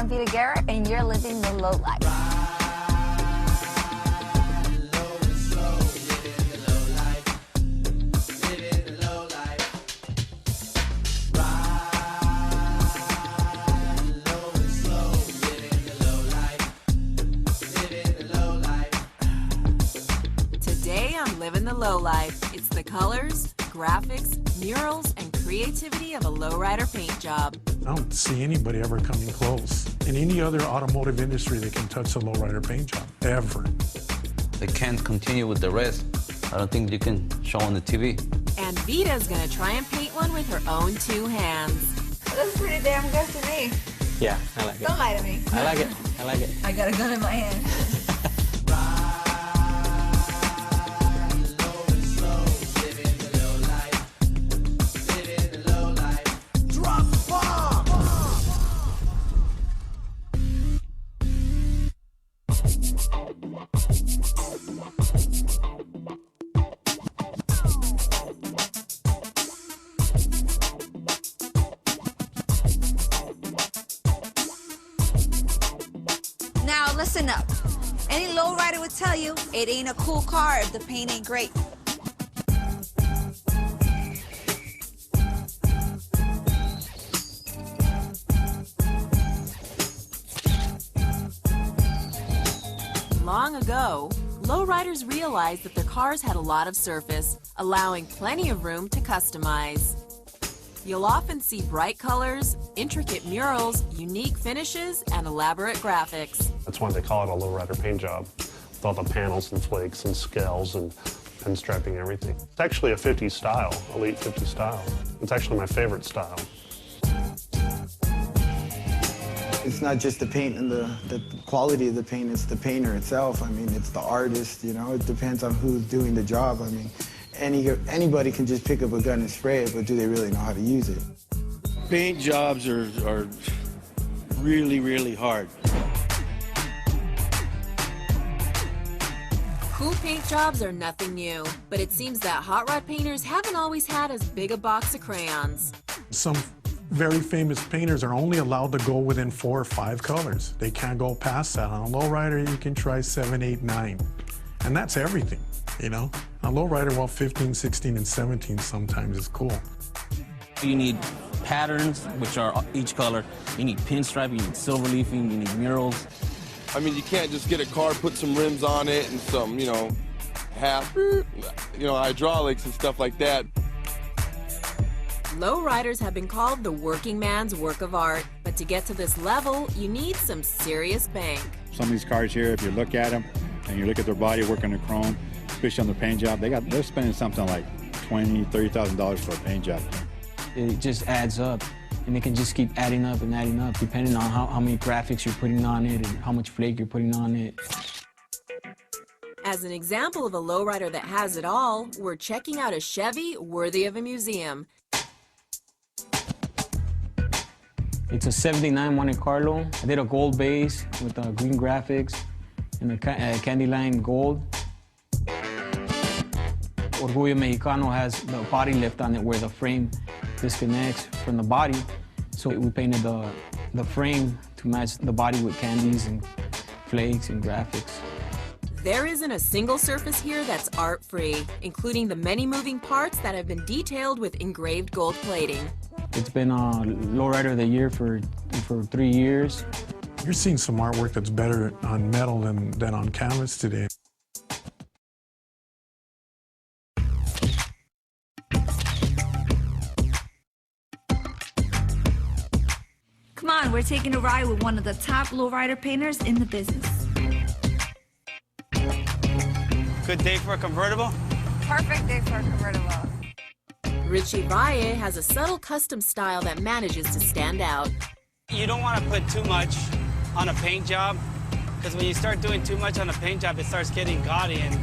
I'm Vita Guerra, and you're living the low life. Today I'm living the low life. It's the colors, graphics, murals, and creativity of a lowrider paint job. I don't see anybody ever coming close in any other automotive industry that can touch a lowrider paint job, ever. They can't continue with the rest. I don't think you can show on the TV. And Vita's gonna try and paint one with her own 2 hands. It looks pretty damn good to me. Yeah, I like it. Don't lie to me. I like it. I like it. I got a gun in my hand. Now listen up. Any lowrider would tell you it ain't a cool car if the paint ain't great. Long ago, lowriders realized that their cars had a lot of surface, allowing plenty of room to customize. You'll often see bright colors, intricate murals, unique finishes, and elaborate graphics. That's why they call it a lowrider paint job, with all the panels and flakes and scales and pinstriping everything. It's actually a 50s style, a late 50s style. It's actually my favorite style. It's not just the paint and the quality of the paint, it's the painter itself. I mean, it's the artist, you know, it depends on who's doing the job. I mean, anybody can just pick up a gun and spray it, but do they really know how to use it? Paint jobs are really, really hard. Cool paint jobs are nothing new, but it seems that hot rod painters haven't always had as big a box of crayons. Some very famous painters are only allowed to go within 4 or 5 colors. They can't go past that. On a lowrider, you can try 7, 8, 9. And that's everything, you know? On a lowrider, well, 15, 16, and 17 sometimes is cool. You need patterns, which are each color. You need pinstripe, you need silver leafing, you need murals. I mean, you can't just get a car, put some rims on it and some, hydraulics and stuff like that. Lowriders have been called the working man's work of art, but to get to this level, you need some serious bank. Some of these cars here, if you look at them and you look at their body work on the chrome, especially on the paint job, they're spending something like $20,000, $30,000 for a paint job. It just adds up, and it can just keep adding up and adding up, depending on how many graphics you're putting on it and how much flake you're putting on it. As an example of a lowrider that has it all, we're checking out a Chevy worthy of a museum. It's a 79 Monte Carlo. I did a gold base with green graphics and a candy line gold. Orgullo Mexicano has the body lift on it where the frame disconnects from the body. So we painted the frame to match the body with candies and flakes and graphics. There isn't a single surface here that's art-free, including the many moving parts that have been detailed with engraved gold plating. It's been lowrider of the year for 3 years. You're seeing some artwork that's better on metal than on canvas today. Come on, we're taking a ride with one of the top lowrider painters in the business. Good day for a convertible? Perfect day for a convertible. Richie V has a subtle custom style that manages to stand out. You don't want to put too much on a paint job, because when you start doing too much on a paint job, it starts getting gaudy. And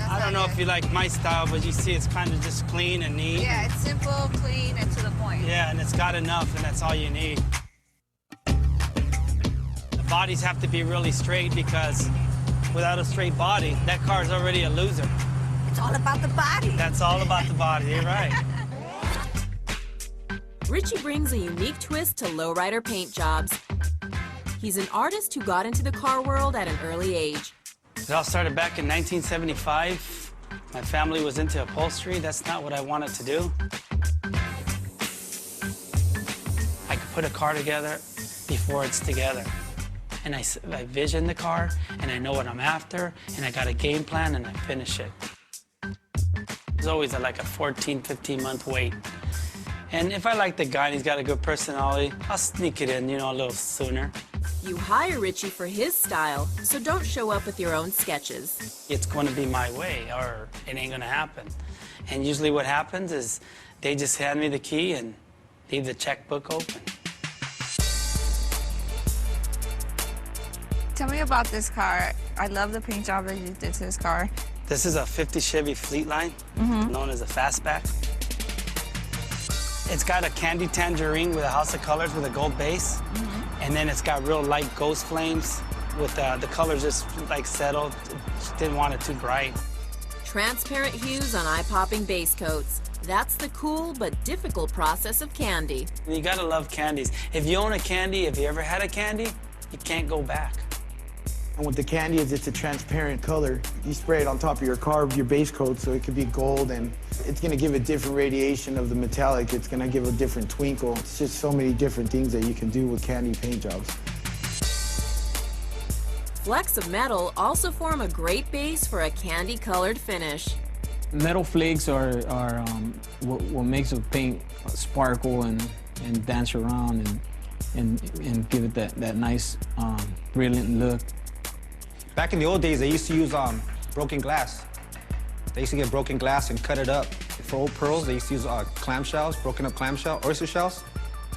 I don't know if you like my style, but you see it's kind of just clean and neat. Yeah, it's simple, clean, and to the point. Yeah, and it's got enough, and that's all you need. The bodies have to be really straight, because without a straight body, that car is already a loser. It's all about the body. That's all about the body, you're right. Richie brings a unique twist to lowrider paint jobs. He's an artist who got into the car world at an early age. It all started back in 1975. My family was into upholstery. That's not what I wanted to do. I could put a car together before it's together. And I vision the car, and I know what I'm after, and I got a game plan, and I finish it. There's always like a 14, 15-month wait. And if I like the guy and he's got a good personality, I'll sneak it in, you know, a little sooner. You hire Richie for his style, so don't show up with your own sketches. It's going to be my way, or it ain't going to happen. And usually what happens is they just hand me the key and leave the checkbook open. Tell me about this car. I love the paint job that you did to this car. This is a 50 Chevy Fleetline, known as a fastback. It's got a candy tangerine with a house of colors with a gold base. And then it's got real light ghost flames with the colors just like settled. Just didn't want it too bright. Transparent hues on eye-popping base coats. That's the cool but difficult process of candy. You gotta love candies. If you own a candy, if you ever had a candy, you can't go back. And with the candy is it's a transparent color. You spray it on top of your car, your base coat, so it could be gold, and it's gonna give a different radiation of the metallic. It's gonna give a different twinkle. It's just so many different things that you can do with candy paint jobs. Flecks of metal also form a great base for a candy-colored finish. Metal flakes are what makes the paint sparkle and dance around and give it that nice, brilliant look. Back in the old days, they used to use broken glass. They used to get broken glass and cut it up. For old pearls, they used to use clamshells, broken up clamshell, oyster shells,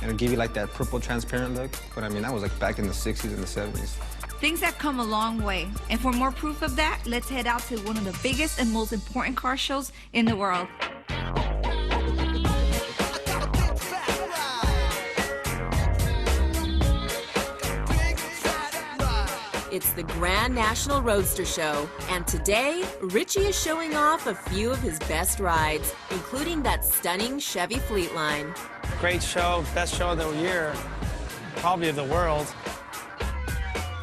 and it'd give you like that purple transparent look. But I mean, that was like back in the 60s and the 70s. Things have come a long way. And for more proof of that, let's head out to one of the biggest and most important car shows in the world. It's the Grand National Roadster Show, and today, Richie is showing off a few of his best rides, including that stunning Chevy Fleetline. Great show, best show of the year, probably of the world.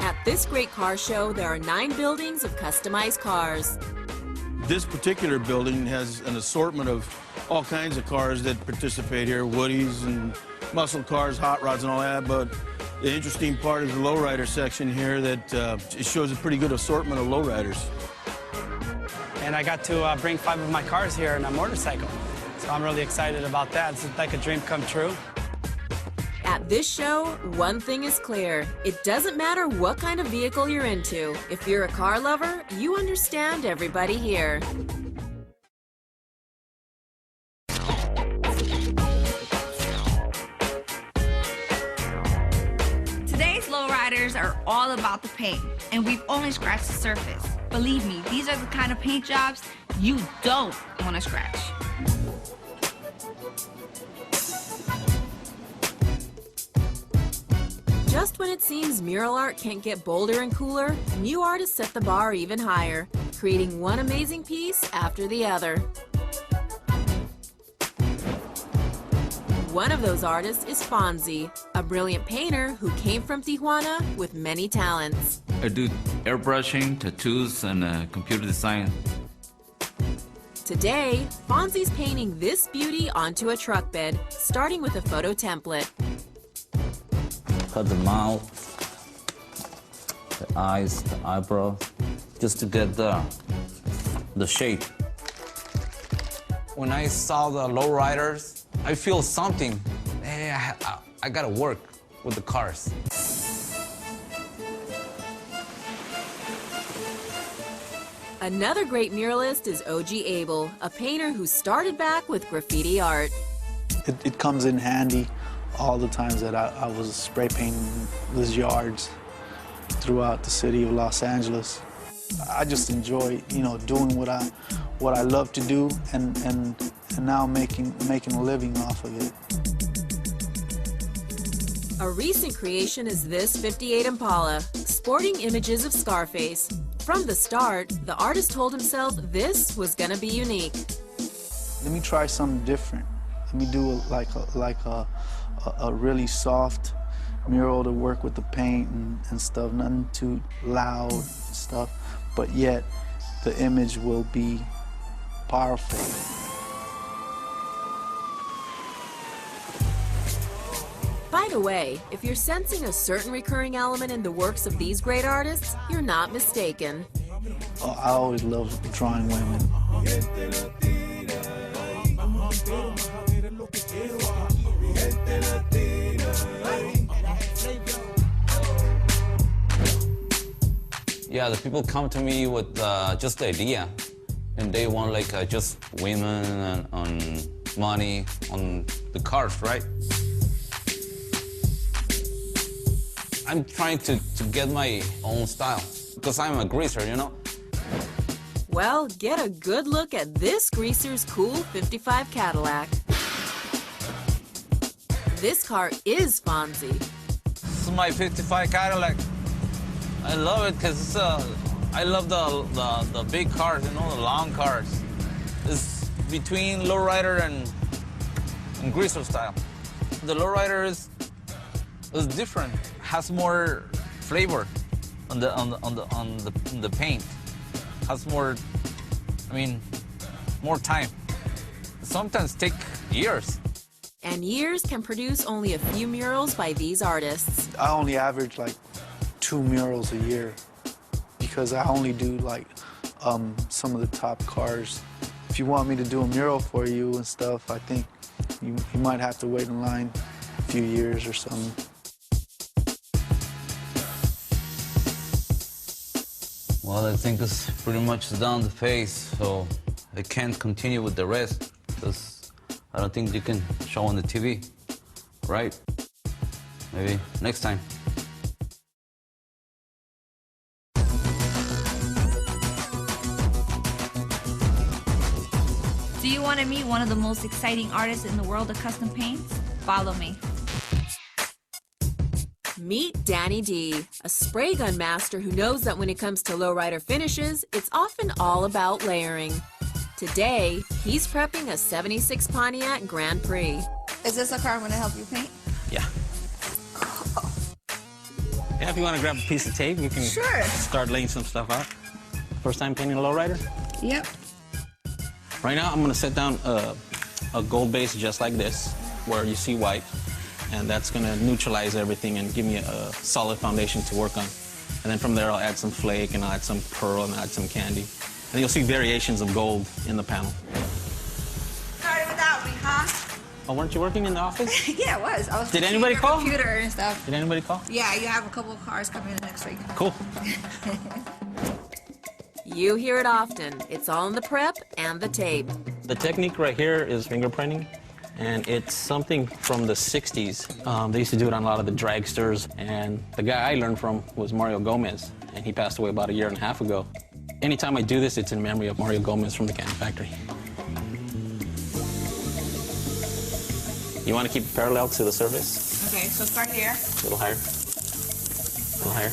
At this great car show, there are 9 buildings of customized cars. This particular building has an assortment of all kinds of cars that participate here, Woodies and muscle cars, hot rods and all that, but the interesting part is the lowrider section here that it shows a pretty good assortment of lowriders. And I got to bring 5 of my cars here in a motorcycle. So I'm really excited about that. It's like a dream come true. At this show, one thing is clear. It doesn't matter what kind of vehicle you're into. If you're a car lover, you understand everybody here. Lowriders are all about the paint, and we've only scratched the surface. Believe me, these are the kind of paint jobs you don't want to scratch. Just when it seems mural art can't get bolder and cooler, new artists set the bar even higher, creating one amazing piece after the other. One of those artists is Fonzie, a brilliant painter who came from Tijuana with many talents. I do airbrushing, tattoos, and computer design. Today, Fonzie's painting this beauty onto a truck bed, starting with a photo template. Cut the mouth, the eyes, the eyebrow, just to get the shape. When I saw the lowriders, I feel something. Hey, I gotta work with the cars. Another great muralist is OG Abel, a painter who started back with graffiti art. It comes in handy all the times that I was spray painting these yards throughout the city of Los Angeles. I just enjoy, doing what I love to do and now making a living off of it. A recent creation is this 58 Impala, sporting images of Scarface. From the start, the artist told himself this was gonna be unique. Let me try something different. Let me do like a really soft, Mural to work with the paint and stuff, nothing too loud and stuff, but yet the image will be powerful. By the way, if you're sensing a certain recurring element in the works of these great artists, you're not mistaken. Oh, I always love drawing women. Yeah, the people come to me with just the idea, and they want like just women and on money on the cars, right? I'm trying to get my own style because I'm a greaser, you know? Well, get a good look at this greaser's cool 55 Cadillac. This car is Fonzie. This is my 55 Cadillac. I love it because I love the big cars, you know, the long cars. It's between lowrider and greaser style. The lowrider is different, has more flavor on the paint, has more, I mean, more time. Sometimes take years. And years can produce only a few murals by these artists. I only average like 2 murals a year because I only do like some of the top cars. If you want me to do a mural for you and stuff, I think you might have to wait in line a few years or something. Well, I think it's pretty much down the phase, so I can't continue with the rest because I don't think you can show on the TV, right? Maybe next time. Do you want to meet one of the most exciting artists in the world of custom paints? Follow me. Meet Danny D, a spray gun master who knows that when it comes to lowrider finishes, it's often all about layering. Today, he's prepping a '76 Pontiac Grand Prix. Is this a car I'm going to help you paint? Yeah. Yeah, if you want to grab a piece of tape, we can start laying some stuff out. First time painting a lowrider? Yep. Right now, I'm going to set down a gold base just like this, where you see white. And that's gonna neutralize everything and give me a solid foundation to work on. And then from there, I'll add some flake, and I'll add some pearl, and I'll add some candy. And you'll see variations of gold in the panel. Started without me, huh? Oh, weren't you working in the office? Yeah, I was. I was Did anybody call? Computer and stuff. Did anybody call? Yeah, you have a couple of cars coming in next week. Cool. You hear it often. It's all in the prep and the tape. The technique right here is fingerprinting. And it's something from the 60s. They used to do it on a lot of the dragsters. And the guy I learned from was Mario Gomez. And he passed away about 1.5 years ago. Anytime I do this, it's in memory of Mario Gomez from the Candy Factory. You want to keep it parallel to the surface? Okay, so start here. A little higher. A little higher.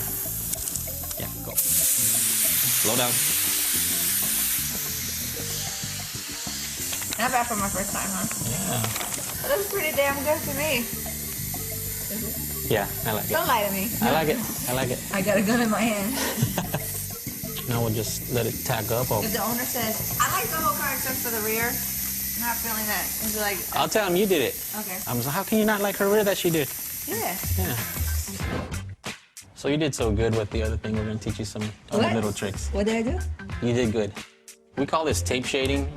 Yeah, go. Slow down. Not bad for my first time, huh? Yeah. That looks pretty damn good to me. Yeah, I like it. Don't lie to me. I like it. I like it. I got a gun in my hand. Now we'll just let it tack up. If the owner says, I like the whole car except for the rear, I'm not feeling that. It's like... I'll tell him you did it. Okay. I'm like, how can you not like her rear that she did? Yeah. Yeah. So you did so good with the other thing. We're going to teach you some other little tricks. What did I do? You did good. We call this tape shading.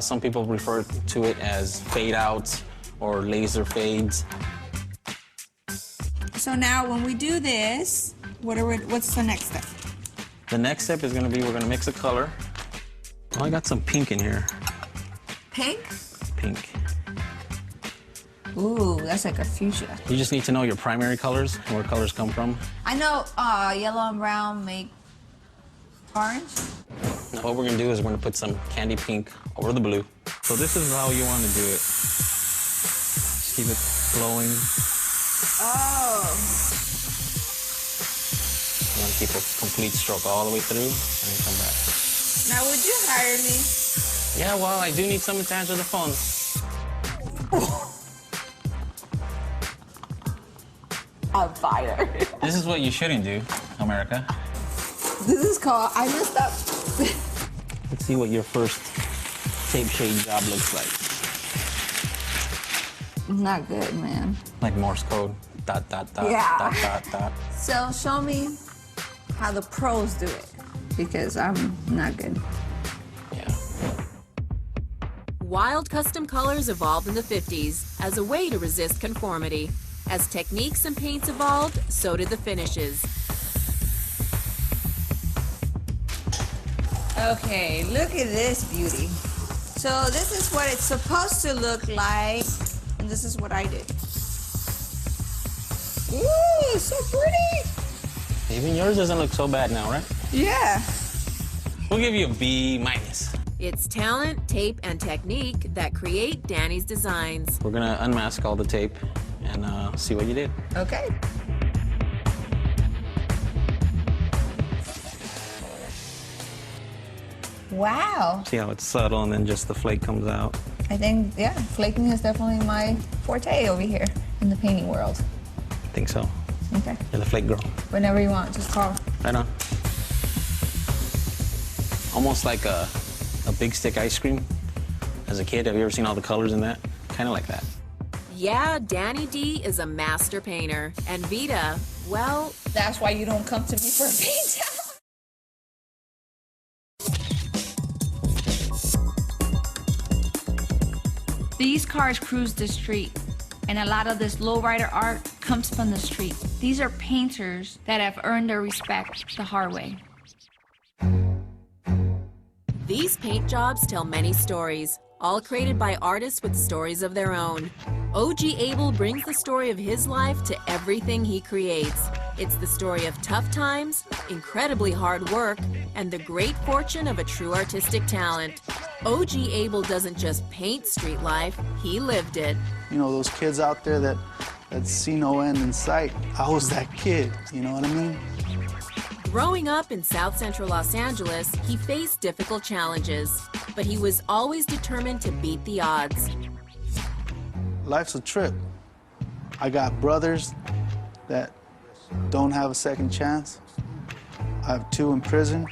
Some people refer to it as fade outs or laser fades. So now when we do this, what's the next step? The next step is going to be we're going to mix a color. Oh, I got some pink in here. Pink? Pink. Ooh, that's like a fuchsia. You just need to know your primary colors and where colors come from. I know yellow and brown make orange. Now what we're going to do is we're going to put some candy pink over the blue. So this is how you want to do it. Just keep it flowing. Oh. You want to keep a complete stroke all the way through and then come back. Now would you hire me? Yeah, well, I do need someone to answer the phone. on fire. This is what you shouldn't do, America. This is called I messed up. Let's see what your first tape shade job looks like. Not good, man. Like Morse code, dot, dot, dot, Yeah. dot, dot, dot. So show me how the pros do it, because I'm not good. Wild custom colors evolved in the 50s as a way to resist conformity. As techniques and paints evolved, so did the finishes. Okay, look at this beauty. So this is what it's supposed to look like, and this is what I did. Ooh, so pretty. Even yours doesn't look so bad now, right? Yeah. We'll give you a B minus. It's talent, tape, and technique that create Danny's designs. We're gonna unmask all the tape and see what you did. Okay. Wow. See how it's subtle and then just the flake comes out. I think, yeah, flaking is definitely my forte over here in the painting world. I think so. Okay. You're the flake girl. Whenever you want, just call. Right on. Almost like a big stick ice cream. As a kid, have you ever seen all the colors in that? Kind of like that. Yeah, Danny D is a master painter. And Vita, well... That's why you don't come to me for a paint job. These cars cruise the street, and a lot of this lowrider art comes from the street. These are painters that have earned their respect the hard way. These paint jobs tell many stories, all created by artists with stories of their own. O.G. Abel brings the story of his life to everything he creates. It's the story of tough times, incredibly hard work, and the great fortune of a true artistic talent. O.G. Abel doesn't just paint street life, he lived it. You know, those kids out there that see no end in sight, I was that kid, you know what I mean? Growing up in South Central Los Angeles, he faced difficult challenges, but he was always determined to beat the odds. Life's a trip. I got brothers that don't have a second chance. I have 2 in prison,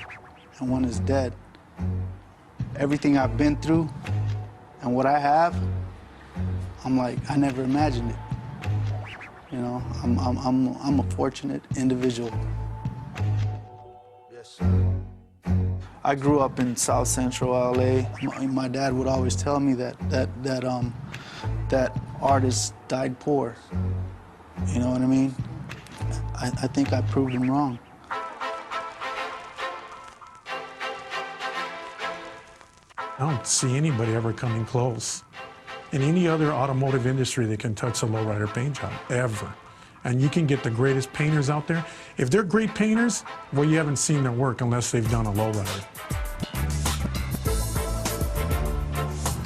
and 1 is dead. Everything I've been through and what I have, I'm like, I never imagined it. You know, I'm a fortunate individual. I grew up in South Central LA. My dad would always tell me that artists died poor. You know what I mean? I think I proved him wrong. I don't see anybody ever coming close in any other automotive industry that can touch a lowrider paint job, ever. And you can get the greatest painters out there. If they're great painters, well, you haven't seen their work unless they've done a lowrider.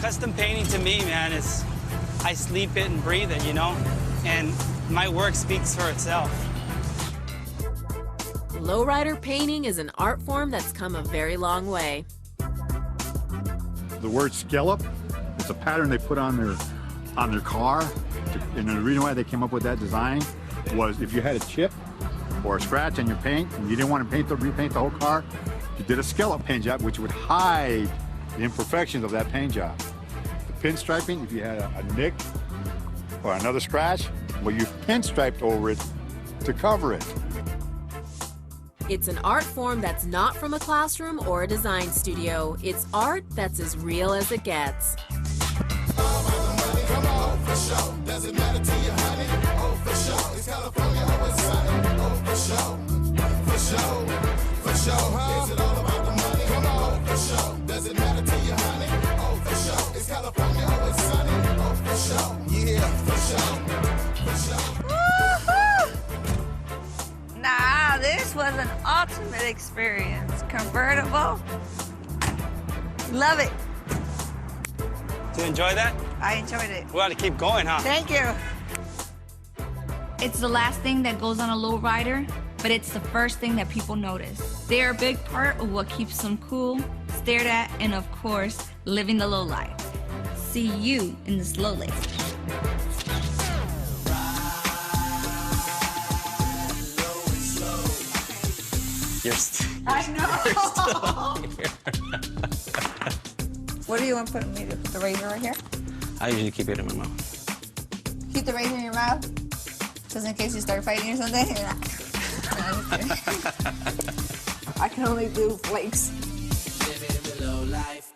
Custom painting to me, man, is I sleep it and breathe it, you know? And my work speaks for itself. Lowrider painting is an art form that's come a very long way. The word scallop, it's a pattern they put on their car. And the reason why they came up with that design was if you had a chip or a scratch on your paint and you didn't want to repaint the whole car, you did a scallop paint job, which would hide the imperfections of that paint job. The pinstriping, if you had a nick or another scratch, well, you pinstriped over it to cover it. It's an art form that's not from a classroom or a design studio. It's art that's as real as it gets. Doesn't matter to you, honey. Oh, for sure. It's California, oh, it's sunny. Oh, for sure. For sure. For sure, huh? Is it all about the money? Come on. Oh, for sure. Does it matter to you, honey? Oh, for sure. It's California, oh, it's sunny. Oh, for sure. Yeah, for sure. For sure. Woohoo! Nah, this was an ultimate experience. Convertible. Love it. Did you enjoy that? I enjoyed it. We ought to keep going, huh? Thank you. It's the last thing that goes on a lowrider, but it's the first thing that people notice. They're a big part of what keeps them cool, stared at, and of course, living the low life. See you in the slow lane. I know. What do you want to put me to put the razor right here? I usually keep it in my mouth. Keep the razor in your mouth? Just in case you start fighting or something? No, I'm kidding. I can only do flakes. Living the low life.